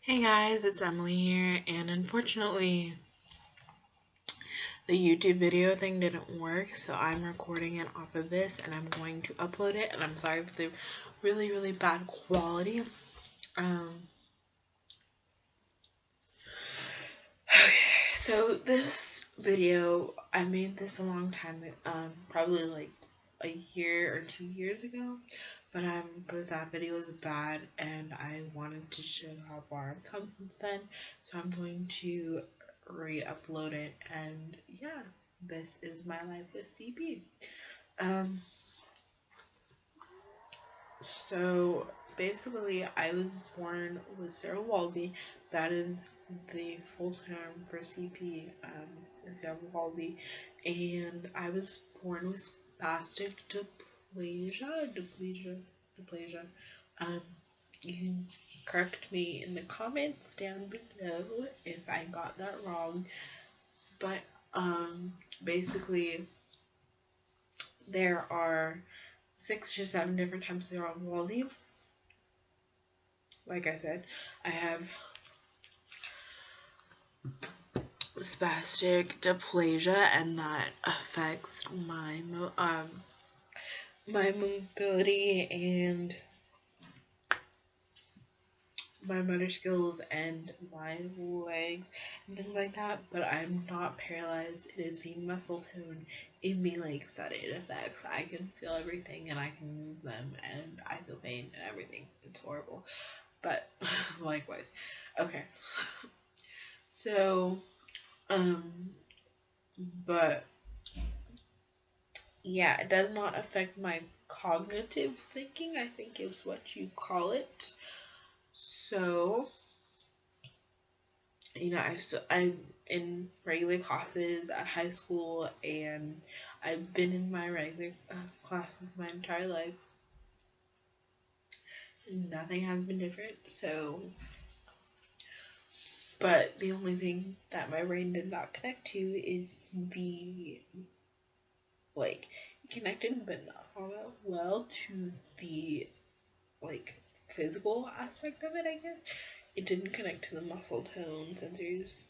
Hey guys, it's Emily here, and unfortunately the YouTube video thing didn't work, so I'm recording it off of this and I'm going to upload it, and I'm sorry for the really bad quality. So this video, I made this a long time, probably like a year or 2 years ago, but that video was bad and I wanted to show how far I've come since then, so I'm going to re-upload it. And yeah, this is my life with CP. So basically I was born with cerebral palsy. That is the full term for CP, cerebral palsy, and I was born with spastic diplegia. You can correct me in the comments down below if I got that wrong, but basically there are 6 or 7 different types of cerebral palsy. Like I said, I have spastic diplegia, and that affects my mobility and my motor skills and my legs and things like that. But I'm not paralyzed. It is the muscle tone in the legs that it affects. I can feel everything and I can move them and I feel pain and everything. It's horrible, but likewise. Okay. So but yeah, it does not affect my cognitive thinking, I think is what you call it. So, I'm in regular classes at high school, and I've been in my regular classes my entire life. Nothing has been different, so. But the only thing that my brain did not connect to is the, connected but not all that well to the, physical aspect of it, I guess. It didn't connect to the muscle tone sensors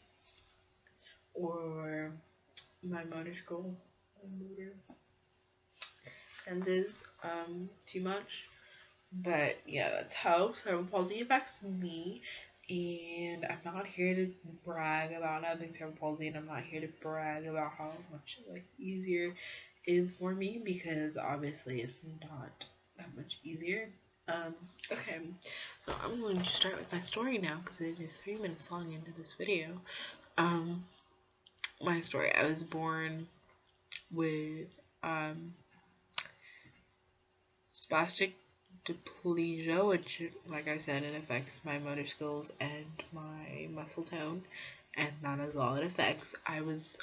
or my motor senses too much. But yeah, that's how cerebral palsy affects me. And I'm not here to brag about having cerebral palsy, and I'm not here to brag about how much easier it is for me, because obviously it's not that much easier. Okay, so I'm going to start with my story now, because it is 3 minutes long into this video. My story: I was born with spastic diplegia, which, like I said, it affects my motor skills and my muscle tone, and that is all it affects. I was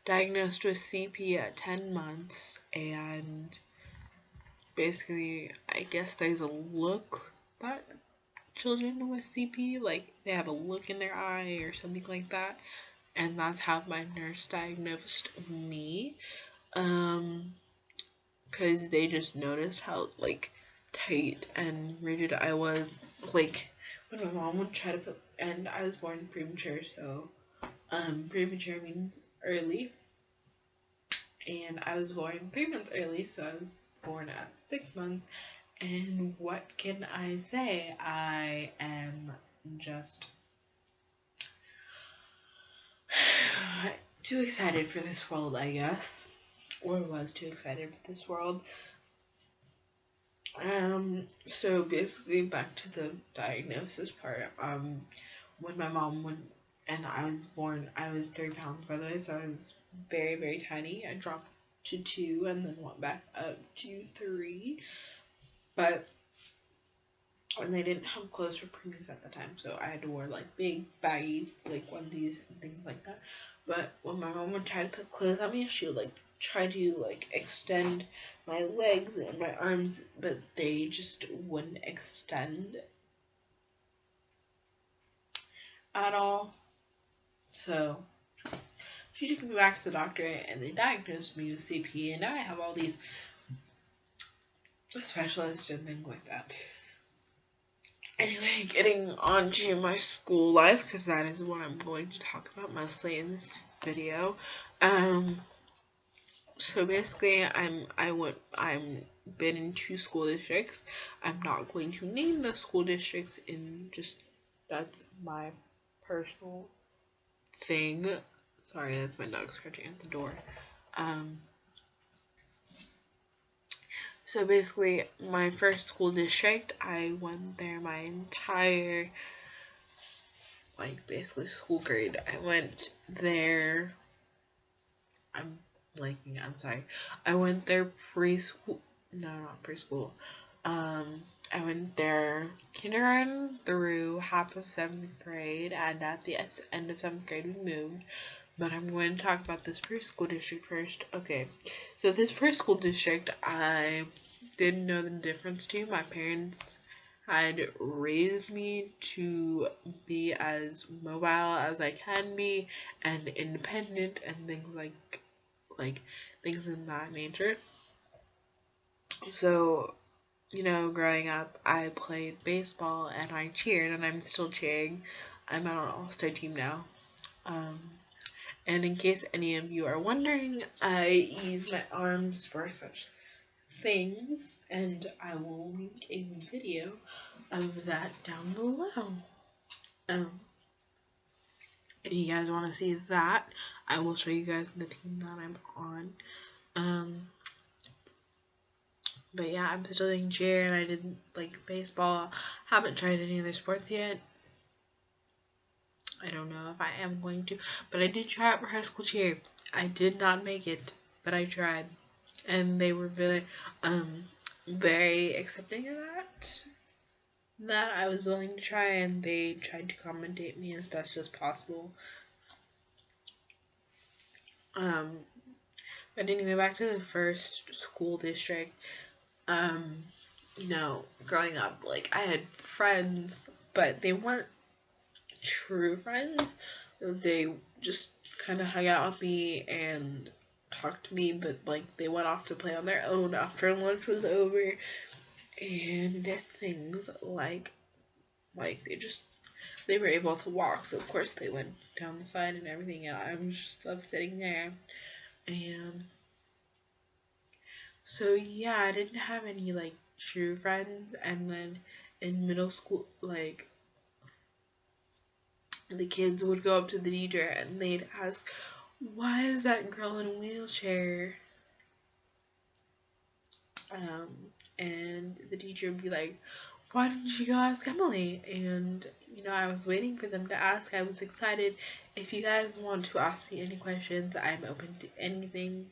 diagnosed with CP at 10 months, and basically, I guess there's a look that children with CP, they have a look in their eye or something like that, and that's how my nurse diagnosed me. Because they just noticed how tight and rigid I was, when my mom would try to put, and I was born premature, so premature means early, and I was born 3 months early, so I was born at 6 months. And what can I say? I am just too excited for this world, I guess, or was too excited for this world. So basically, back to the diagnosis part. When my mom and I was born, I was 3 pounds, by the way, so I was very tiny. I dropped to 2 and then went back up to 3, but and they didn't have clothes for preemies at the time, so I had to wear big baggy onesies and things like that. But when my mom would try to put clothes on me, she would try to extend my legs and my arms, but they just wouldn't extend at all. So she took me back to the doctor, and they diagnosed me with CP, and now I have all these specialists and things like that. And getting on to my school life, because that is what I'm going to talk about mostly in this video. So basically, I'm been in 2 school districts. I'm not going to name the school districts, in just, that's my personal thing. Sorry, that's my dog scratching at the door. So basically, my first school district, I went there my entire, like, basically school grade. I went there, I'm sorry. I went there preschool, no, not preschool. I went there kindergarten through half of 7th grade, and at the end of 7th grade we moved. But I'm going to talk about this first school district first. Okay, so this first school district, I didn't know the difference to. My parents had raised me to be as mobile as I can be, and independent, and things like things in that nature. So, growing up, I played baseball and I cheered, and I'm still cheering. I'm on an all-star team now. And in case any of you are wondering, I use my arms for such things, and I will link a video of that down below. If you guys want to see that, I will show you guys the team that I'm on. But yeah, I'm still doing cheer, and I did baseball. Haven't tried any other sports yet. I don't know if I am going to, but I did try out for high school cheer. I did not make it, but I tried, and they were very accepting of that I was willing to try, and they tried to accommodate me as best as possible. But anyway, back to the first school district. Growing up, I had friends, but they weren't true friends. They just kind of hung out with me and talked to me, but they went off to play on their own after lunch was over, and things they were able to walk, so of course they went down the side and everything, and I was just love sitting there. And so yeah, I didn't have any true friends. And then in middle school, the kids would go up to the teacher and they'd ask, "Why is that girl in a wheelchair?" And the teacher would be like, "Why didn't you go ask Emilee?" And I was waiting for them to ask. I was excited. If you guys want to ask me any questions, I'm open to anything.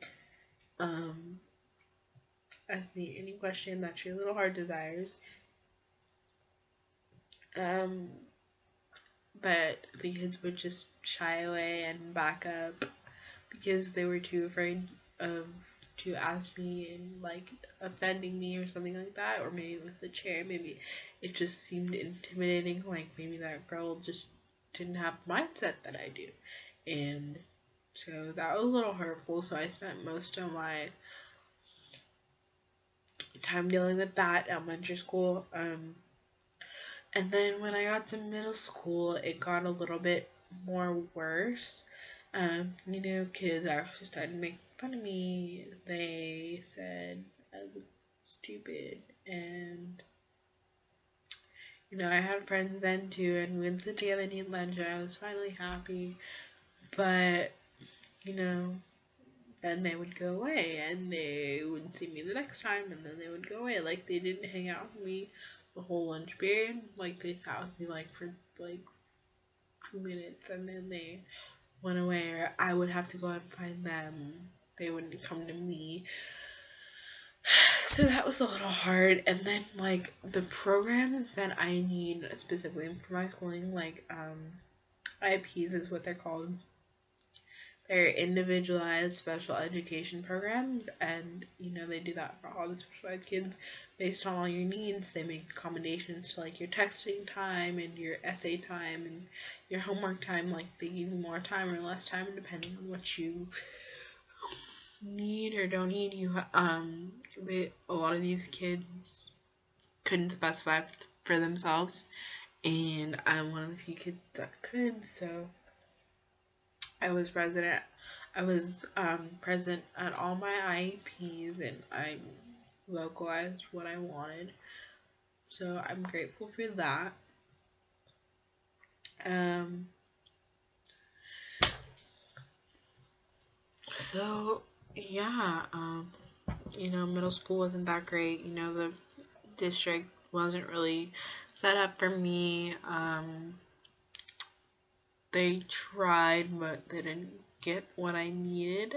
Ask me any question that your little heart desires. But the kids would just shy away and back up because they were too afraid to ask me and offending me or something like that. Or maybe with the chair, maybe it just seemed intimidating, maybe that girl just didn't have the mindset that I do. And so that was a little hurtful, so I spent most of my time dealing with that at elementary school. And then when I got to middle school, it got a little bit more worse. Kids actually started making fun of me. They said I was stupid, and I had friends then too, and we would sit together and eat lunch, and I was finally happy. But then they would go away, and they wouldn't see me the next time, and then they would go away. They didn't hang out with me the whole lunch period. They sat with me for 2 minutes, and then they went away, or I would have to go and find them. They wouldn't come to me. So that was a little hard. And then the programs that I need specifically for my schooling, IEPs is what they're called. They're individualized special education programs, and they do that for all the special ed kids based on all your needs. They make accommodations to your texting time and your essay time and your homework time. They give you more time or less time depending on what you need or don't need. A lot of these kids couldn't specify for themselves, and I'm one of the few kids that could, so I was present at all my IEPs, and I localized what I wanted. So I'm grateful for that. So yeah, middle school wasn't that great. The district wasn't really set up for me. They tried, but they didn't get what I needed.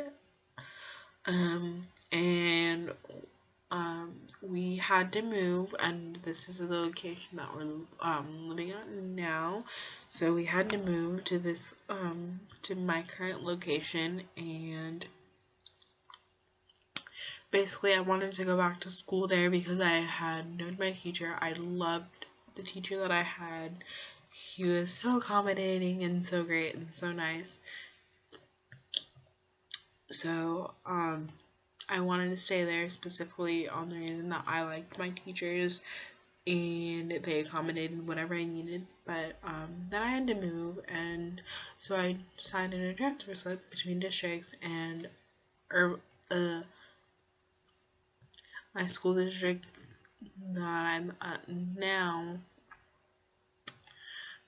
And we had to move, and this is the location that we're living at now. So we had to move to this to my current location, and basically I wanted to go back to school there because I had known my teacher. I loved the teacher that I had. He was so accommodating and so great and so nice. So I wanted to stay there specifically on the reason that I liked my teachers and they accommodated whatever I needed. But then I had to move, and so I signed in a transfer slip between districts, and my school district that I'm at now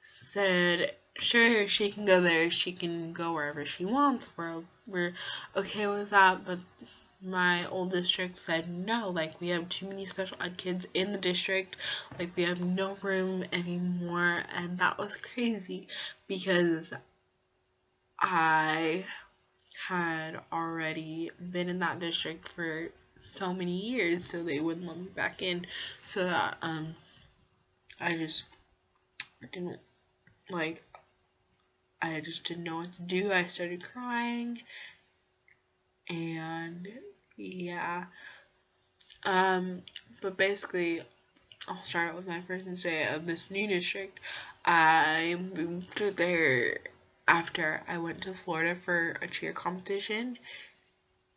said, sure, she can go there, she can go wherever she wants, we're okay with that. But my old district said no, like, we have too many special ed kids in the district, like, we have no room anymore. And that was crazy because I had already been in that district for so many years, so they wouldn't let me back in. So that I just didn't I just didn't know what to do. I started crying, and yeah. But basically, I'll start with my first day of this new district. I moved there after I went to Florida for a cheer competition,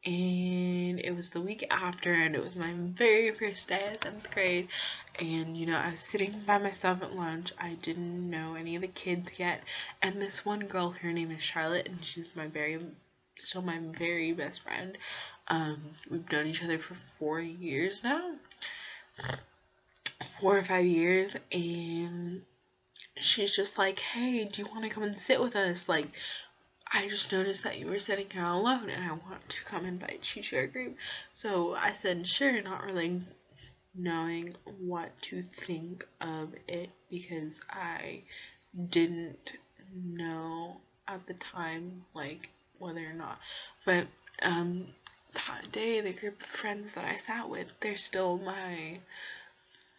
and it was the week after, and it was my very first day of 7th grade. And I was sitting by myself at lunch. I didn't know any of the kids yet, and this one girl, her name is Charlotte, and she's still my very best friend. We've known each other for 4 years now, 4 or 5 years, and she's just like, hey, do you want to come and sit with us? Like, I just noticed that you were sitting here alone, and I want to come invite you to our group. So I said sure, not really knowing what to think of it because I didn't know at the time, like, whether or not. But that day, the group of friends that I sat with, they're still my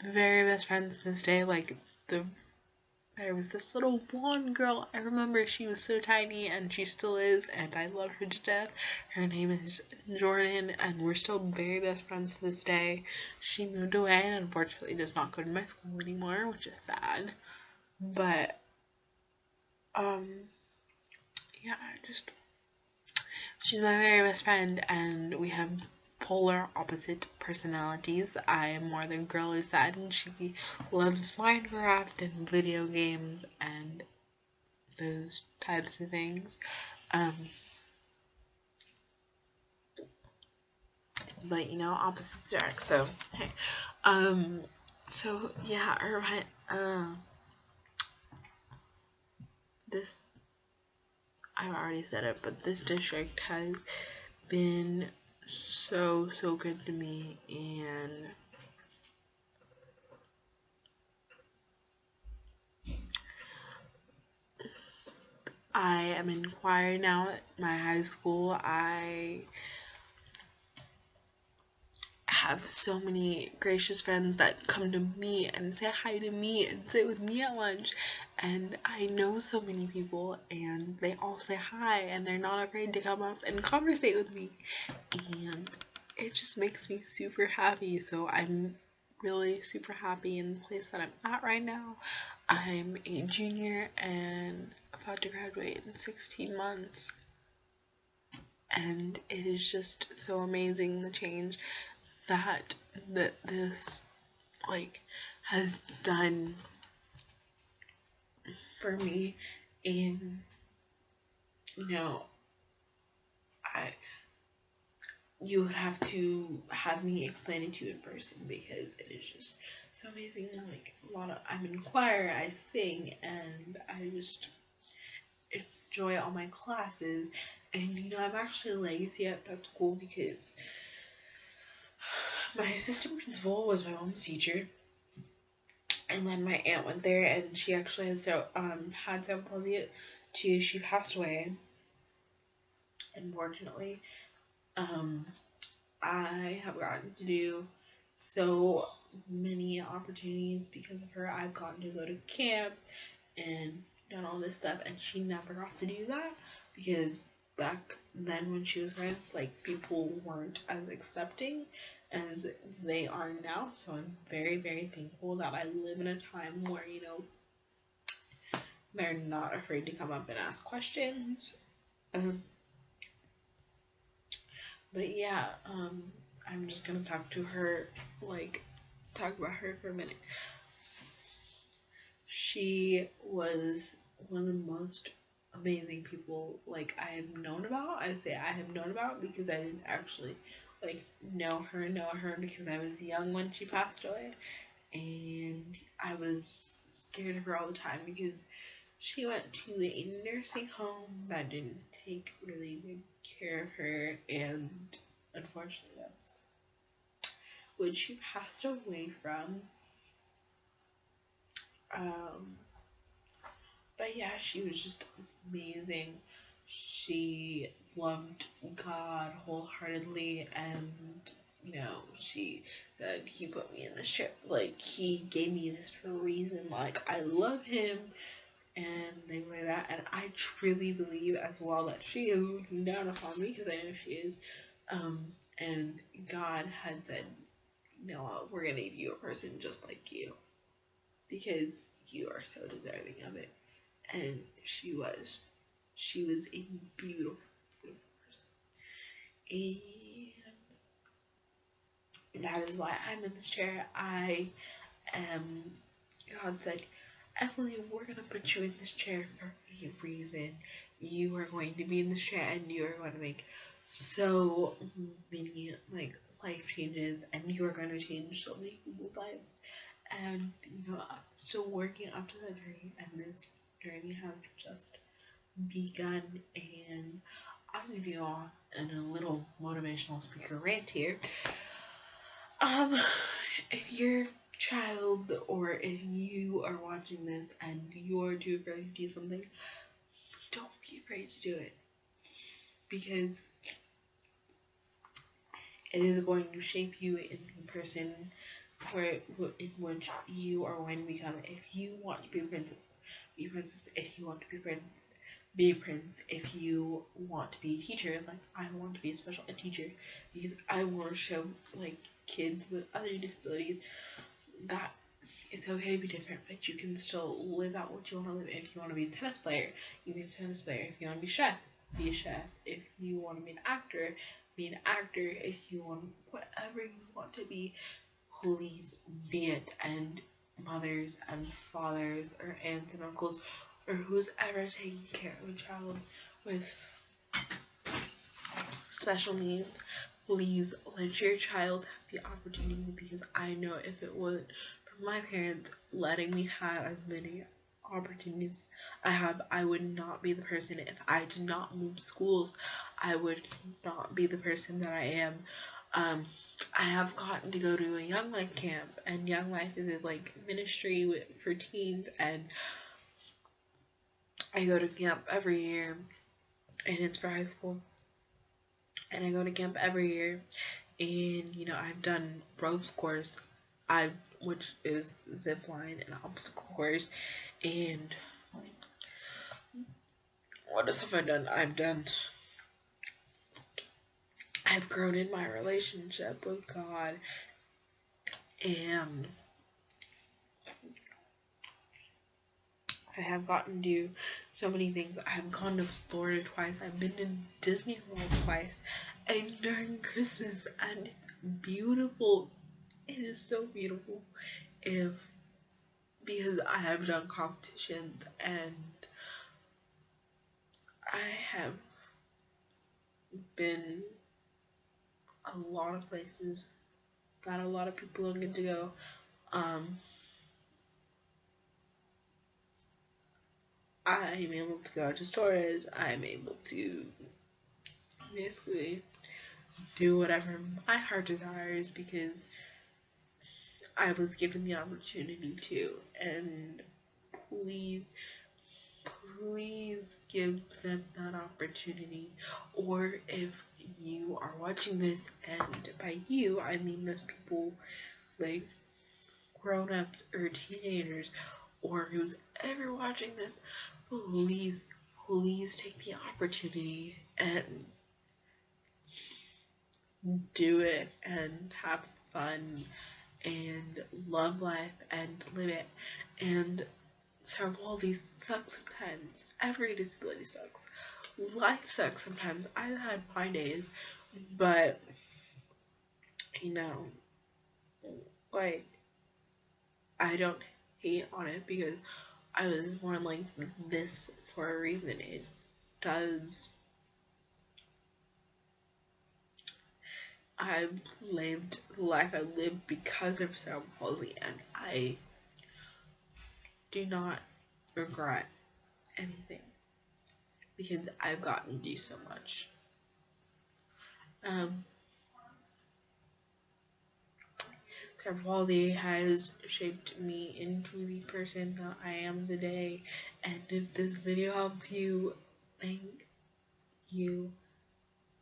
very best friends to this day. Like, there was this little blonde girl. I remember she was so tiny, and she still is, and I love her to death. Her name is Jordan, and we're still very best friends to this day. She moved away and unfortunately does not go to my school anymore, which is sad. But yeah, she's my very best friend, and we have polar opposite personalities. I am more the girly side, and she loves Minecraft and video games and those types of things. But opposites attract. So hey, so yeah, this, I've already said it, but this district has been so good to me, and I am in choir now at my high school. I have so many gracious friends that come to me and say hi to me and sit with me at lunch, and I know so many people, and they all say hi, and they're not afraid to come up and conversate with me, and it just makes me super happy. So I'm really super happy in the place that I'm at right now. I'm a junior and about to graduate in 16 months, and it is just so amazing, the change that this has done for me, and you know, I you would have to have me explain it to you in person because it is just so amazing. Like I'm in choir, I sing, and I just enjoy all my classes. And I'm actually legacy at that school because my assistant principal was my mom's teacher, and then my aunt went there, and she actually had cerebral palsy too. She passed away, unfortunately. Um, I have gotten to do so many opportunities because of her. I've gotten to go to camp and done all this stuff, and she never got to do that because back then when she was around, like, people weren't as accepting as they are now. So I'm very, very thankful that I live in a time where they're not afraid to come up and ask questions. Um, but yeah, I'm just gonna talk about her for a minute. She was one of the most amazing people I have known about. I say I have known about because I didn't actually know her because I was young when she passed away, and I was scared of her all the time because she went to a nursing home that didn't take really good care of her, and unfortunately that's what she passed away from. Um, But yeah, she was just amazing. She loved God wholeheartedly, and she said he put me in this ship. He gave me this for a reason. I love him and things like that. And I truly believe as well that she is looking down upon me because I know she is. And God had said, we're gonna give you a person just like you because you are so deserving of it. And she was a beautiful, beautiful person. And that is why I'm in this chair. I am, God said, Emilee, we're going to put you in this chair for a reason. You are going to be in this chair and you are going to make so many, life changes, and you are going to change so many people's lives. And, I'm still working up to that journey, and this journey has just begun. And I'm gonna go on in a little motivational speaker rant here. If your child or if you are watching this and you're too afraid to do something, don't be afraid to do it, because it is going to shape you in the person in which you are going to become. If you want to be a princess, be a princess. If you want to be a prince, be a prince. If you want to be a teacher, I want to be a special ed teacher because I want to show kids with other disabilities that it's okay to be different, but you can still live out what you want to live. If you want to be a tennis player, you can be a tennis player. If you want to be a chef, be a chef. If you want to be an actor, be an actor. If you want whatever you want to be, please be it. And mothers and fathers or aunts and uncles or who's ever taking care of a child with special needs, please let your child have the opportunity, because I know if it wasn't for my parents letting me have as many opportunities I have, I would not be the person. If I did not move schools, I would not be the person that I am. I have gotten to go to a Young Life camp, and Young Life is a ministry for teens, and I go to camp every year, and it's for high school. And I go to camp every year, and I've done ropes course, which is zip line and obstacle course, and what else have I done? I've grown in my relationship with God, and I have gotten to do so many things. I've gone to Florida twice. I've been to Disney World twice, and during Christmas, and it's beautiful. It is so beautiful. If because I have done competitions and I have been a lot of places, got a lot of people looking to go. I'm able to go to stores. I'm able to basically do whatever my heart desires because I was given the opportunity to. And please, please give them that opportunity. Or if you are watching this, and by you, I mean those people like grown-ups or teenagers or who's ever watching this, please, please take the opportunity and do it and have fun and love life and live it. And cerebral palsy sucks sometimes. Every disability sucks. Life sucks sometimes. I've had my days, but you know, like, I don't hate on it because I was born like this for a reason. It does. I've lived the life I lived because of cerebral palsy, and I do not regret anything because I've gotten to do so much. Cerebral palsy has shaped me into the person that I am today, and if this video helps you, thank you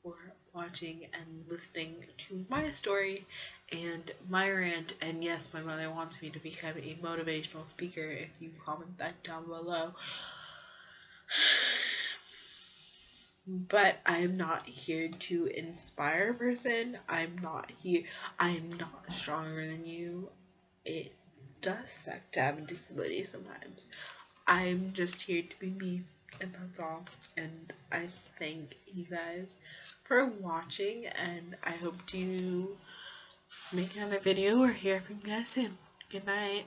for watching and listening to my story and my rant. And yes, my mother wants me to become a motivational speaker. If you comment that down below. But I'm not here to inspire a person. I'm not stronger than you. It does suck to have a disability sometimes. I'm just here to be me, and that's all. And I thank you guys for watching, and I hope to make another video or hear from you guys soon. Good night.